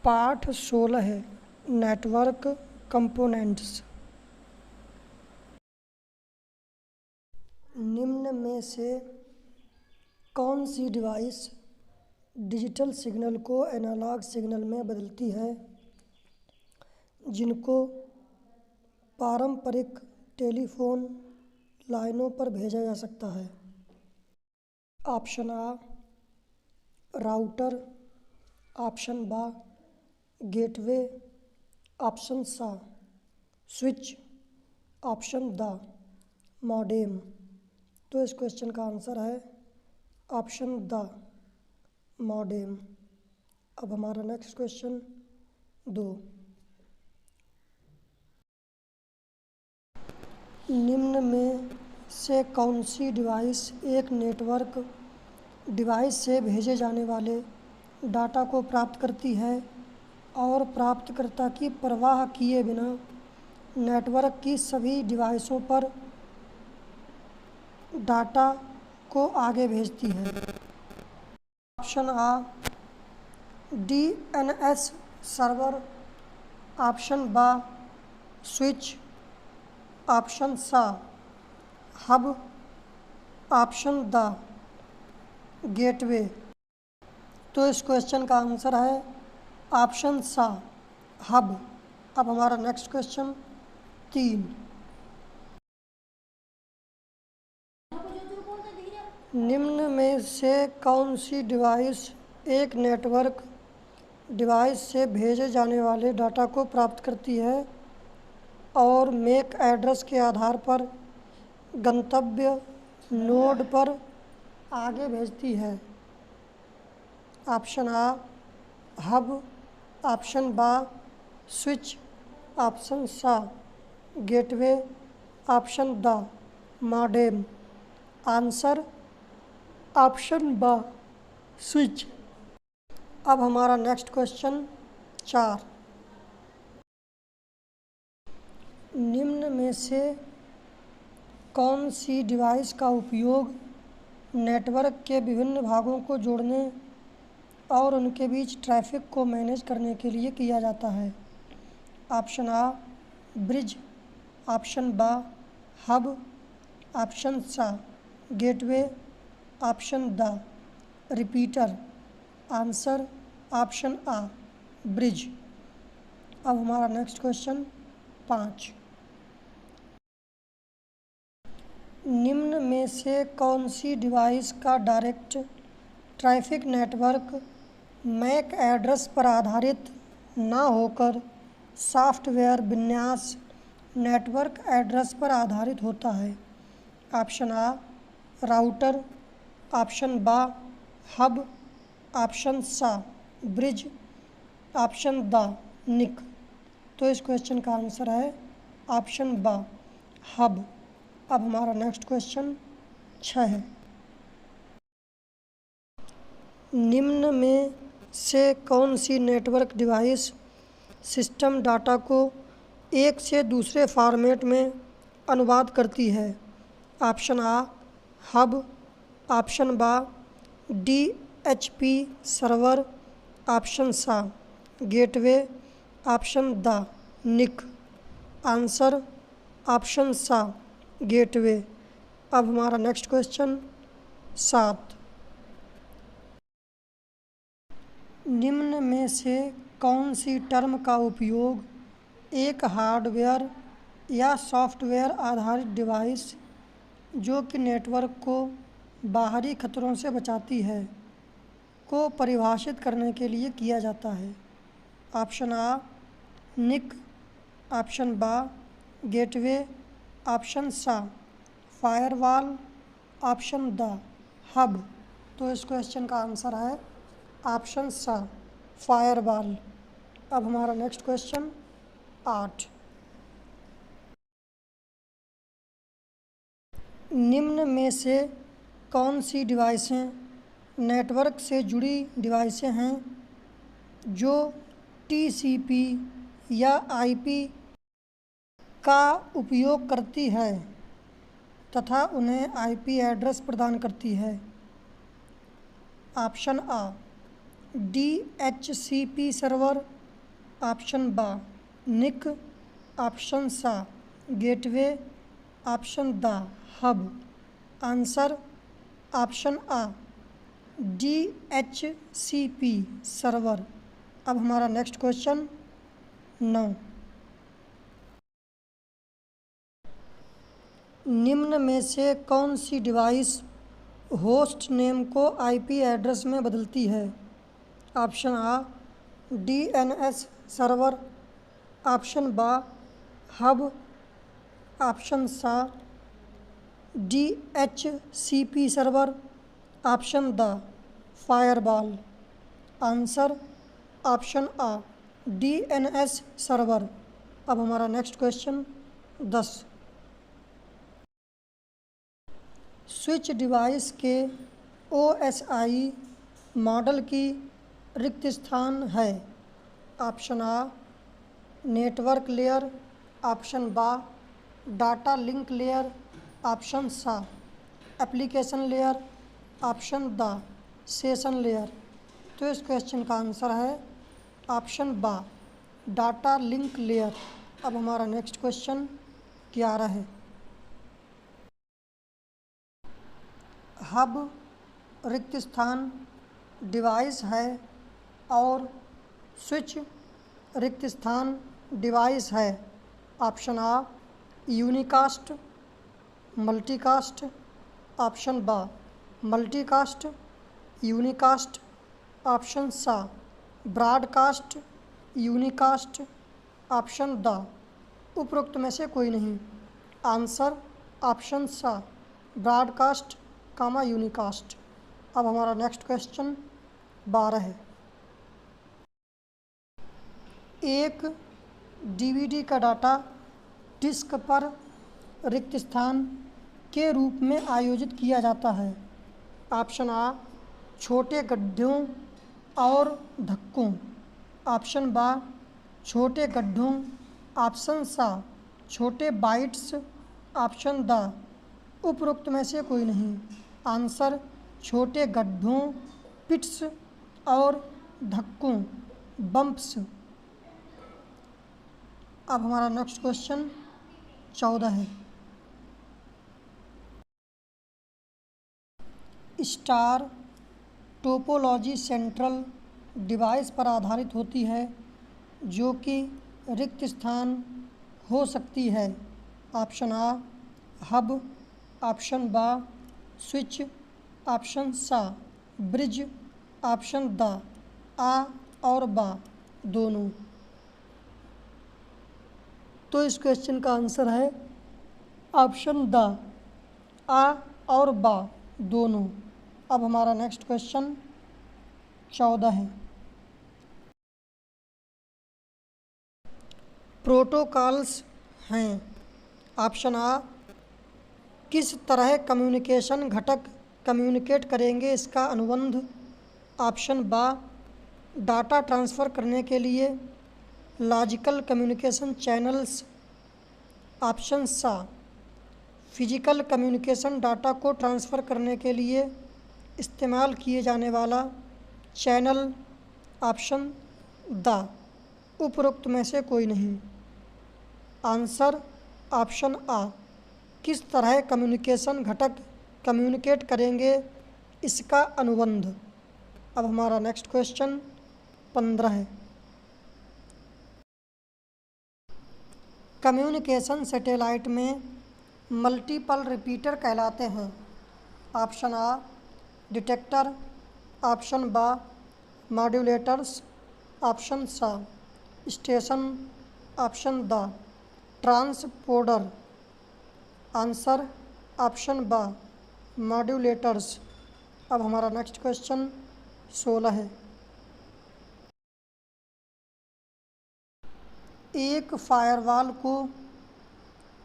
पाठ 16 network components. निम्न में से कौन सी डिवाइस डिजिटल सिग्नल को एनालॉग सिग्नल में बदलती है जिनको पारंपरिक टेलीफोन लाइनों पर भेजा जा सकता है? ऑप्शन आ राउटर, ऑप्शन बा गेटवे, ऑप्शन सा स्विच, ऑप्शन द मॉडेम। तो इस क्वेश्चन का आंसर है ऑप्शन द मॉडेम। अब हमारा नेक्स्ट क्वेश्चन 2। निम्न में से कौन सी डिवाइस एक नेटवर्क डिवाइस से भेजे जाने वाले डाटा को प्राप्त करती है और प्राप्तकर्ता की परवाह किए बिना नेटवर्क की सभी डिवाइसों पर डाटा को आगे भेजती है? ऑप्शन आ DNS सर्वर, ऑप्शन बा स्विच, ऑप्शन सा हब, ऑप्शन द गेटवे। तो इस क्वेश्चन का आंसर है ऑप्शन सा हब। अब हमारा नेक्स्ट क्वेश्चन 3। निम्न में से कौन सी डिवाइस एक नेटवर्क डिवाइस से भेजे जाने वाले डाटा को प्राप्त करती है और मैक एड्रेस के आधार पर गंतव्य नोड पर आगे भेजती है? ऑप्शन आ हब, ऑप्शन बा स्विच, ऑप्शन सा गेटवे, ऑप्शन द मॉडेम। आंसर ऑप्शन बा स्विच। अब हमारा नेक्स्ट क्वेश्चन 4। निम्न में से कौन सी डिवाइस का उपयोग नेटवर्क के विभिन्न भागों को जोड़ने और उनके बीच ट्रैफिक को मैनेज करने के लिए किया जाता है? ऑप्शन आ ब्रिज, ऑप्शन बा हब, ऑप्शन सा गेटवे, ऑप्शन द रिपीटर। आंसर ऑप्शन आ ब्रिज। अब हमारा नेक्स्ट क्वेश्चन 5। निम्न में से कौन सी डिवाइस का direct traffic network MAC address पर आधारित न होकर सॉफ्टवेयर विन्यास नेटवर्क एड्रेस पर आधारित होता है? ऑप्शन आ राउटर, ऑप्शन बा हब, ऑप्शन सा ब्रिज, ऑप्शन द निक। तो इस क्वेश्चन का आंसर है ऑप्शन बा हब। अब हमारा नेक्स्ट क्वेश्चन 6। निम्न में से कौन सी नेटवर्क डिवाइस सिस्टम डाटा को एक से दूसरे फॉर्मेट में अनुवाद करती है? ऑप्शन आ हब, ऑप्शन बा DHP सर्वर, ऑप्शन सा गेटवे, ऑप्शन द निक। आंसर ऑप्शन सा गेटवे। अब हमारा नेक्स्ट क्वेश्चन 7। निम्न में से कौन सी टर्म का उपयोग एक हार्डवेयर या सॉफ्टवेयर आधारित डिवाइस जो कि नेटवर्क को बाहरी खतरों से बचाती है को परिभाषित करने के लिए किया जाता है? ऑप्शन आ निक, ऑप्शन बा गेटवे, ऑप्शन सा फायरवॉल, ऑप्शन द हब। तो इस क्वेश्चन का आंसर है ऑप्शन सा फायरवॉल। अब हमारा नेक्स्ट क्वेश्चन 8। निम्न में से कौन सी डिवाइसें नेटवर्क से जुड़ी डिवाइसें हैं जो TCP या IP का उपयोग करती है तथा उन्हें IP एड्रेस प्रदान करती है? ऑप्शन आ DHCP सर्वर, ऑप्शन बा निक, ऑप्शन सा गेटवे, ऑप्शन द हब। आंसर ऑप्शन आ DHCP सर्वर। अब हमारा नेक्स्ट क्वेश्चन 9, निम्न में से कौन सी डिवाइस होस्ट नेम को IP एड्रेस में बदलती है? ऑप्शन आ DNS सर्वर, ऑप्शन बा हब, ऑप्शन सा DHCP सर्वर, ऑप्शन द फायरवॉल। आंसर ऑप्शन आ DNS सर्वर। अब हमारा नेक्स्ट क्वेश्चन 10, स्विच डिवाइस के OSI मॉडल की रिक्त स्थान है? ऑप्शन आ नेटवर्क लेयर, ऑप्शन बा डाटा लिंक लेयर, ऑप्शन सा application layer, option the session layer. तो इस क्वेश्चन का आंसर है ऑप्शन बा डाटा लिंक लेयर। अब हमारा नेक्स्ट क्वेश्चन 11 है, हब रिक्त स्थान डिवाइस है और स्विच रिक्त स्थान डिवाइस है। ऑप्शन आ यूनिकास्ट, मल्टीकास्ट, ऑप्शन बा मल्टीकास्ट, यूनिकास्ट, ऑप्शन सा ब्रॉडकास्ट, यूनिकास्ट, ऑप्शन द उपरोक्त में से कोई नहीं। आंसर ऑप्शन सा ब्रॉडकास्ट कामा यूनिकास्ट। अब हमारा नेक्स्ट क्वेश्चन 12 है, एक DVD का डाटा डिस्क पर रिक्त स्थान के रूप में आयोजित किया जाता है। ऑप्शन आ छोटे गड्ढों और धक्कों, ऑप्शन बा छोटे गड्ढों, ऑप्शन सा छोटे बाइट्स, ऑप्शन द उपरोक्त में से कोई नहीं। आंसर छोटे गड्ढों, पिट्स और धक्कों, बम्प्स। अब हमारा नेक्स्ट क्वेश्चन 14 है, स्टार टोपोलॉजी सेंट्रल डिवाइस पर आधारित होती है जो कि रिक्त स्थान हो सकती है। ऑप्शन आ हब, ऑप्शन बा स्विच, ऑप्शन सा ब्रिज, ऑप्शन द आ और बा दोनों। तो इस क्वेश्चन का आंसर है ऑप्शन द आ और बा दोनों। अब हमारा नेक्स्ट क्वेश्चन 14 है, प्रोटोकॉल्स हैं। ऑप्शन आ किस तरह कम्युनिकेशन घटक कम्युनिकेट करेंगे इसका अनुबंध, ऑप्शन बा डाटा ट्रांसफ़र करने के लिए लॉजिकल कम्युनिकेशन चैनल्स, ऑप्शन सा फिजिकल कम्युनिकेशन डाटा को ट्रांसफ़र करने के लिए इस्तेमाल किए जाने वाला चैनल, ऑप्शन द उपरोक्त में से कोई नहीं। आंसर ऑप्शन आ किस तरह कम्युनिकेशन घटक कम्युनिकेट करेंगे इसका अनुबंध। अब हमारा नेक्स्ट क्वेश्चन 15 है, कम्युनिकेशन सैटेलाइट में मल्टीपल रिपीटर कहलाते हैं। ऑप्शन आ डिटेक्टर, ऑप्शन बा मॉड्यूलेटर्स, ऑप्शन सा station, option the transporter. Answer option बा मॉड्यूलेटर्स। अब हमारा नेक्स्ट क्वेश्चन 16 है, एक फायरवॉल को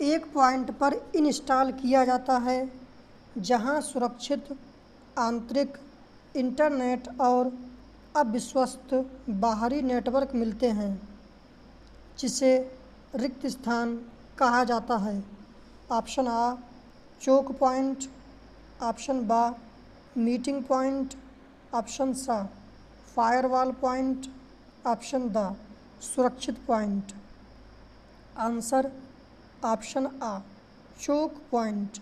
एक पॉइंट पर इंस्टॉल किया जाता है जहां सुरक्षित आंतरिक इंटरनेट और अविश्वस्त बाहरी नेटवर्क मिलते हैं, जिसे रिक्त स्थान कहा जाता है। ऑप्शन आ चोक पॉइंट, ऑप्शन बा मीटिंग पॉइंट, ऑप्शन सा फायरवॉल पॉइंट, ऑप्शन द सुरक्षित पॉइंट। आंसर ऑप्शन आ चोक पॉइंट।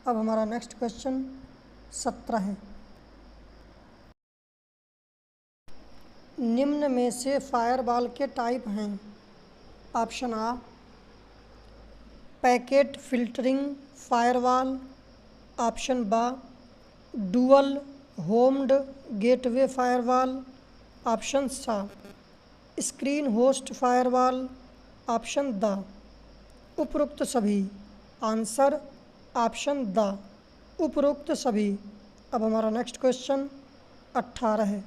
अब हमारा नेक्स्ट क्वेश्चन 17 है। निम्न में से फायरवॉल के टाइप हैं। ऑप्शन आ पैकेट फिल्टरिंग फायरवॉल, ऑप्शन बा डुअल होम्ड गेटवे फायरवॉल, ऑप्शन सा screen host firewall, option the उपरोक्त सभी। आंसर ऑप्शन द उपरोक्त सभी। अब हमारा नेक्स्ट क्वेश्चन 18 है।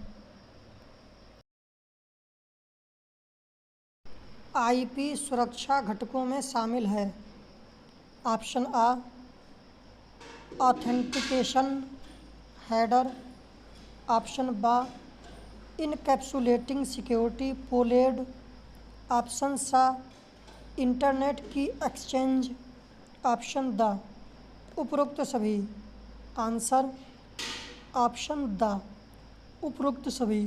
आईपी सुरक्षा घटकों में शामिल है। ऑप्शन आ ऑथेंटिकेशन हेडर, ऑप्शन बा इनकैप्सुलेटिंग सिक्योरिटी पोलेड, ऑप्शन सा इंटरनेट की एक्सचेंज, ऑप्शन द उपरोक्त सभी। आंसर ऑप्शन द उपरोक्त सभी।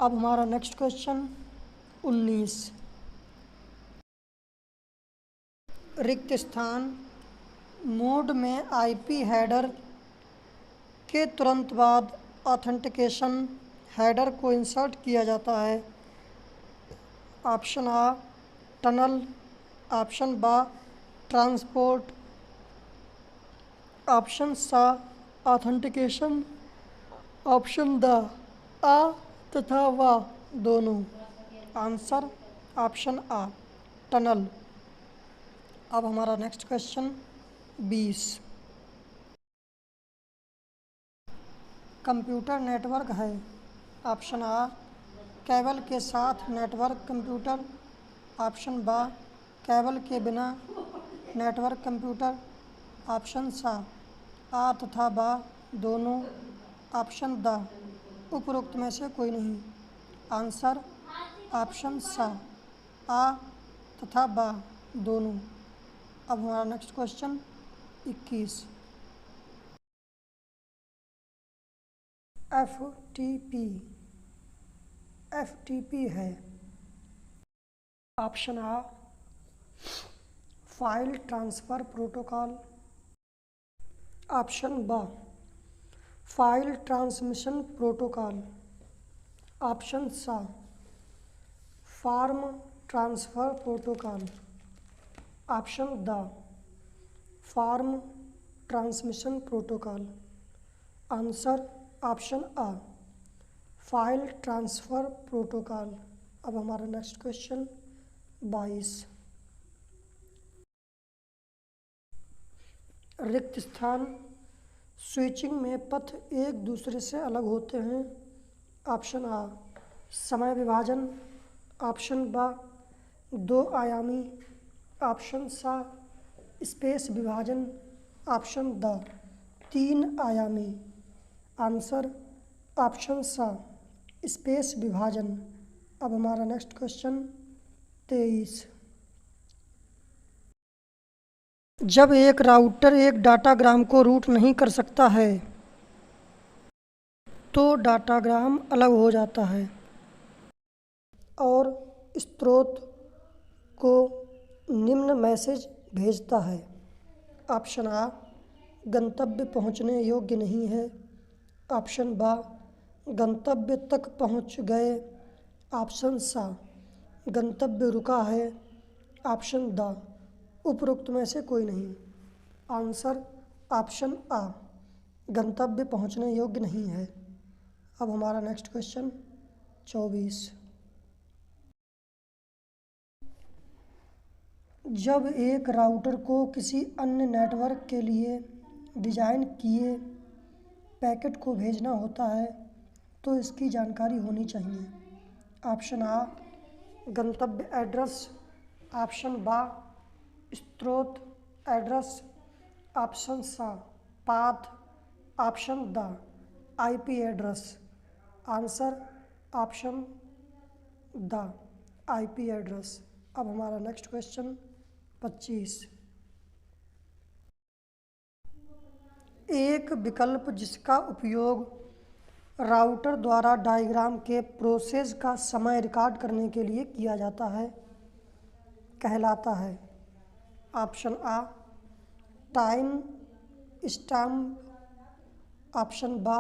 अब हमारा नेक्स्ट क्वेश्चन 19। रिक्त स्थान मोड में आईपी हेडर के तुरंत बाद ऑथेंटिकेशन हेडर को इंसर्ट किया जाता है। ऑप्शन आ टनल, ऑप्शन बा ट्रांसपोर्ट, ऑप्शन सा ऑथेंटिकेशन, ऑप्शन द आ तथा वा दोनों। आंसर ऑप्शन आ टनल। अब हमारा नेक्स्ट क्वेश्चन 20। कंप्यूटर नेटवर्क है। ऑप्शन आ केबल के साथ नेटवर्क कंप्यूटर, ऑप्शन बा केबल के बिना नेटवर्क कंप्यूटर, ऑप्शन सा आ तथा बा दोनों, ऑप्शन द उपरोक्त में से कोई नहीं। आंसर ऑप्शन सा आ तथा बा दोनों। अब हमारा next question 21। F T P है। ऑप्शन आ फाइल ट्रांसफ़र प्रोटोकॉल, ऑप्शन बा फाइल ट्रांसमिशन प्रोटोकॉल, ऑप्शन सा फॉर्म ट्रांसफ़र प्रोटोकॉल, ऑप्शन द form transmission protocol. Answer option आ फाइल ट्रांसफ़र प्रोटोकॉल। अब हमारा नेक्स्ट क्वेश्चन 22। रिक्त स्थान स्विचिंग में पथ एक दूसरे से अलग होते हैं। ऑप्शन आ समय विभाजन, ऑप्शन बा दो आयामी, ऑप्शन सा स्पेस विभाजन, ऑप्शन द तीन आयामी। आंसर ऑप्शन सा स्पेस विभाजन। अब हमारा नेक्स्ट क्वेश्चन 23। जब एक राउटर एक डाटाग्राम को रूट नहीं कर सकता है तो डाटाग्राम अलग हो जाता है और स्रोत को निम्न मैसेज भेजता है। ऑप्शन आ गंतव्य पहुंचने योग्य नहीं है, ऑप्शन बा गंतव्य तक पहुंच गए, ऑप्शन सा गंतव्य रुका है, ऑप्शन द उपरोक्त में से कोई नहीं। आंसर ऑप्शन आ गंतव्य पहुंचने योग्य नहीं है। अब हमारा नेक्स्ट क्वेश्चन 24। जब एक राउटर को किसी अन्य नेटवर्क के लिए डिज़ाइन किए पैकेट को भेजना होता है तो इसकी जानकारी होनी चाहिए। ऑप्शन आ गंतव्य एड्रेस, ऑप्शन बा स्रोत एड्रेस, ऑप्शन सा path, option the IP address. Answer option the IP address. अब हमारा नेक्स्ट क्वेश्चन 25। एक विकल्प जिसका उपयोग राउटर द्वारा डायग्राम के प्रोसेस का समय रिकॉर्ड करने के लिए किया जाता है कहलाता है। ऑप्शन आ टाइम स्टैम्प, ऑप्शन बा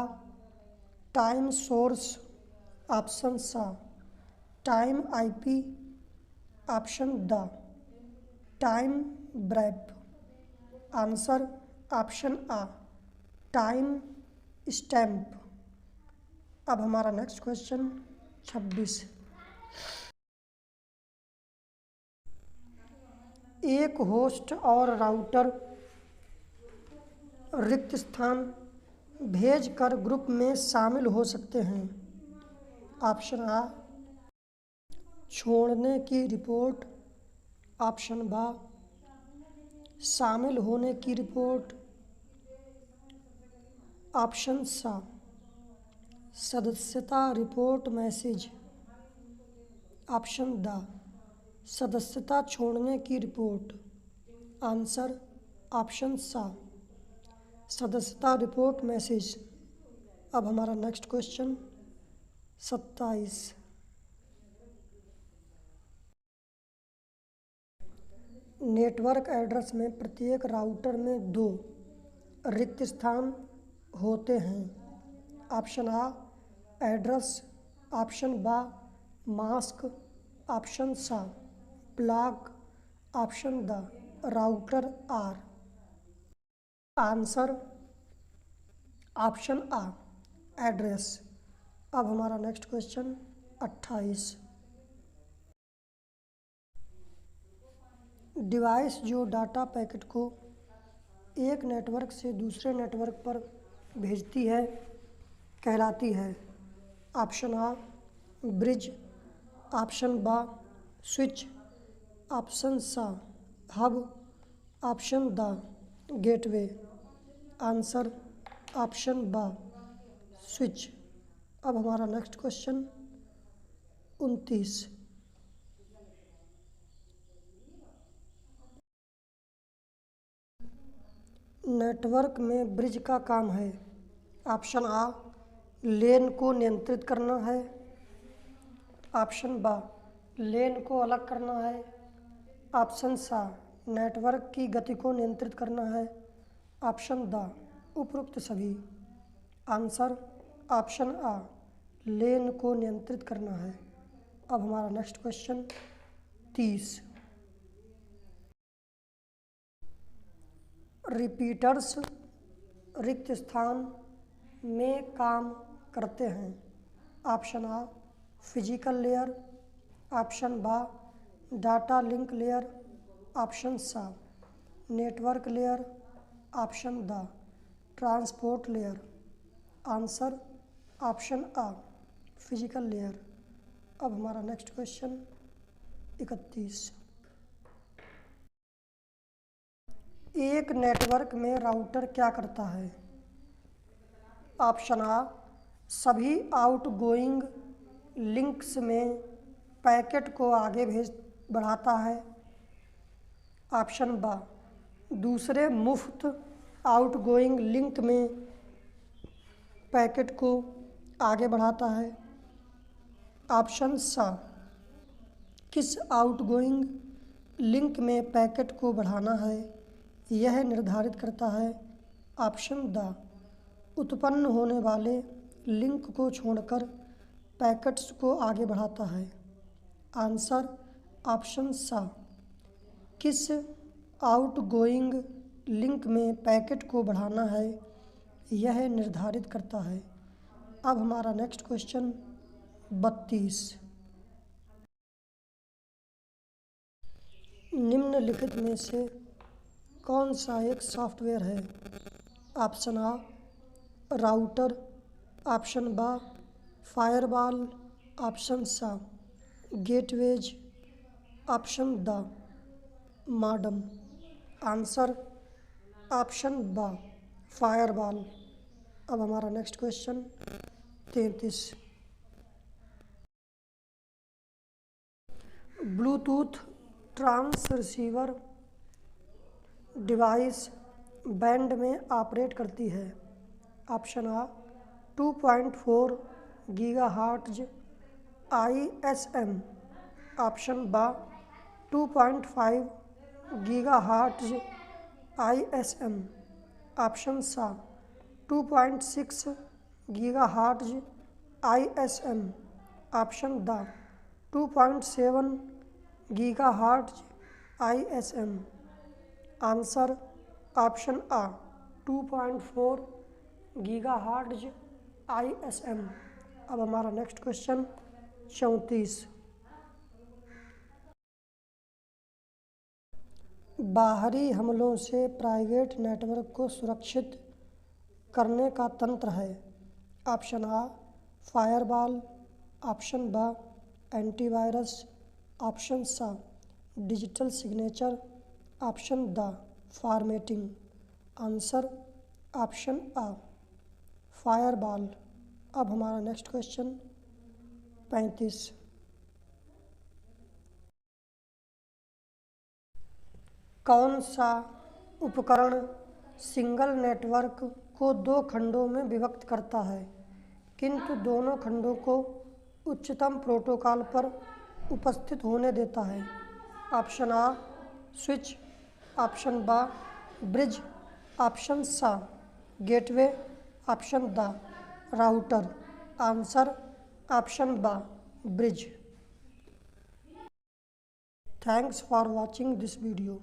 टाइम सोर्स, ऑप्शन सा टाइम आईपी, ऑप्शन द टाइम ब्रेप। आंसर ऑप्शन आ टाइम स्टैम्प। अब हमारा नेक्स्ट क्वेश्चन 26। एक होस्ट और राउटर रिक्त स्थान भेजकर ग्रुप में शामिल हो सकते हैं। ऑप्शन आ छोड़ने की रिपोर्ट, ऑप्शन बा शामिल होने की रिपोर्ट, ऑप्शन सा सदस्यता रिपोर्ट मैसेज, ऑप्शन द सदस्यता छोड़ने की रिपोर्ट। आंसर ऑप्शन सा सदस्यता रिपोर्ट मैसेज। अब हमारा नेक्स्ट क्वेश्चन 27। नेटवर्क एड्रेस में प्रत्येक राउटर में 2 रिक्त स्थान होते हैं। ऑप्शन आ एड्रेस, ऑप्शन बा मास्क, ऑप्शन सा ब्लॉक, ऑप्शन द राउटर आर। आंसर ऑप्शन आ एड्रेस। अब हमारा नेक्स्ट क्वेश्चन 28। डिवाइस जो डाटा पैकेट को एक नेटवर्क से दूसरे नेटवर्क पर भेजती है कहलाती है। ऑप्शन आ ब्रिज, ऑप्शन बा स्विच, ऑप्शन सा hub, option the gateway. Answer option बा स्विच। अब हमारा नेक्स्ट क्वेश्चन 29। नेटवर्क में ब्रिज का काम है। ऑप्शन आ लेन को नियंत्रित करना है, ऑप्शन बा लेन को अलग करना है, ऑप्शन सा नेटवर्क की गति को नियंत्रित करना है, ऑप्शन द उपरोक्त सभी। आंसर ऑप्शन आ लेन को नियंत्रित करना है। अब हमारा नेक्स्ट क्वेश्चन 30। रिपीटर्स रिक्त स्थान में काम करते हैं। ऑप्शन आ फिजिकल लेयर, ऑप्शन बा डाटा लिंक लेयर, ऑप्शन सा नेटवर्क लेयर, ऑप्शन द ट्रांसपोर्ट लेयर। आंसर ऑप्शन आ फिजिकल लेयर। अब हमारा नेक्स्ट क्वेश्चन 31। एक नेटवर्क में राउटर क्या करता है। ऑप्शन आ सभी आउटगोइंग लिंक्स में पैकेट को आगे बढ़ाता है, ऑप्शन बा दूसरे मुफ्त आउटगोइंग लिंक में पैकेट को आगे बढ़ाता है, ऑप्शन सा किस आउटगोइंग लिंक में पैकेट को बढ़ाना है यह निर्धारित करता है, ऑप्शन द उत्पन्न होने वाले लिंक को छोड़कर पैकेट्स को आगे बढ़ाता है। आंसर ऑप्शन सा किस आउटगोइंग लिंक में पैकेट को बढ़ाना है यह निर्धारित करता है। अब हमारा नेक्स्ट क्वेश्चन 32। निम्नलिखित में से कौन सा एक सॉफ्टवेयर है। ऑप्शन आ राउटर, ऑप्शन बा फायरवॉल, ऑप्शन सा गेटवेज, ऑप्शन द मॉडेम। आंसर ऑप्शन बा फायरवॉल। अब हमारा next question 33। Bluetooth transceiver device band में ऑपरेट करती है। ऑप्शन आ 2.4 गीगाहर्ट्ज ISM। ऑप्शन बा 2.5 गीगाहर्ट्ज ISM। ऑप्शन सा 2.6 गीगाहर्ट्ज ISM। ऑप्शन द 2.7 गीगाहर्ट्ज ISM। आंसर ऑप्शन आ 2.4 गीगाहर्ट्ज ISM। अब हमारा नेक्स्ट क्वेश्चन 34। बाहरी हमलों से प्राइवेट नेटवर्क को सुरक्षित करने का तंत्र है। ऑप्शन आ फायरवॉल। ऑप्शन बा एंटीवायरस। ऑप्शन सा डिजिटल सिग्नेचर। ऑप्शन द फॉर्मेटिंग। आंसर ऑप्शन आ फायरवॉल। अब हमारा नेक्स्ट क्वेश्चन 35। कौन सा उपकरण सिंगल नेटवर्क को दो खंडों में विभक्त करता है किंतु दोनों खंडों को उच्चतम प्रोटोकॉल पर उपस्थित होने देता है? ऑप्शन आ स्विच। ऑप्शन बा ब्रिज। ऑप्शन सा गेटवे। ऑप्शन द राउटर। आंसर ऑप्शन बा bridge. Thanks for watching this video.